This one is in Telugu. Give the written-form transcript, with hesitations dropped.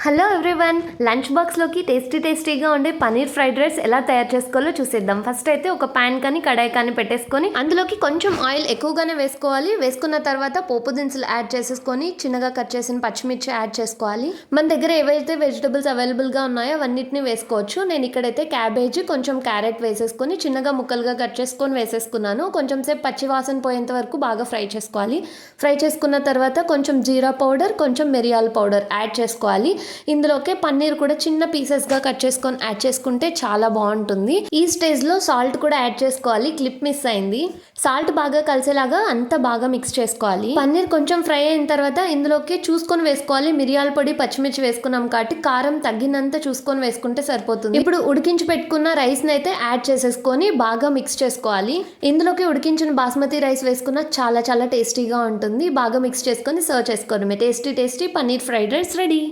హలో ఎవ్రీవన్, లంచ్ బాక్స్లోకి టేస్టీగా ఉండే పన్నీర్ ఫ్రైడ్ రైస్ ఎలా తయారు చేసుకోవాలో చూసేద్దాం. ఫస్ట్ అయితే ఒక ప్యాన్ కానీ కడాయి కానీ పెట్టేసుకొని అందులోకి కొంచెం ఆయిల్ ఎక్కువగానే వేసుకోవాలి. వేసుకున్న తర్వాత పోపు దినుసులు యాడ్ చేసేసుకొని చిన్నగా కట్ చేసిన పచ్చిమిర్చి యాడ్ చేసుకోవాలి. మన దగ్గర ఏవైతే వెజిటబుల్స్ అవైలబుల్గా ఉన్నాయో అవన్నిటిని వేసుకోవచ్చు. నేను ఇక్కడైతే క్యాబేజీ కొంచెం క్యారెట్ వేసేసుకొని చిన్నగా ముక్కలుగా కట్ చేసుకొని వేసేసుకున్నాను. కొంచెం సేపు పచ్చి వాసన పోయేంత వరకు బాగా ఫ్రై చేసుకోవాలి. ఫ్రై చేసుకున్న తర్వాత కొంచెం జీరా పౌడర్, కొంచెం మిరియాల పౌడర్ యాడ్ చేసుకోవాలి. ఇందులోకి పన్నీర్ కూడా చిన్న పీసెస్గా కట్ చేసుకొని యాడ్ చేసుకుంటే చాలా బాగుంటుంది. ఈ స్టేజ్లో సాల్ట్ కూడా యాడ్ చేసుకోవాలి. క్లిప్ మిస్ అయింది. సాల్ట్ బాగా కలిసేలాగా అంతా బాగా మిక్స్ చేసుకోవాలి. పన్నీర్ కొంచెం ఫ్రై అయిన తర్వాత ఇందులోకి చూసుకొని వేసుకోవాలి. మిరియాల పొడి, పచ్చిమిర్చి వేసుకున్నాం కాబట్టి కారం తగ్గినంత చూసుకొని వేసుకుంటే సరిపోతుంది. ఇప్పుడు ఉడికించి పెట్టుకున్న రైస్ని అయితే యాడ్ చేసేసుకొని బాగా మిక్స్ చేసుకోవాలి. ఇందులోకి ఉడికించిన బాస్మతి రైస్ వేసుకున్న చాలా టేస్టీగా ఉంటుంది. బాగా మిక్స్ చేసుకొని సర్వ్ చేసుకోవడమే. Tasty paneer fried rice ready.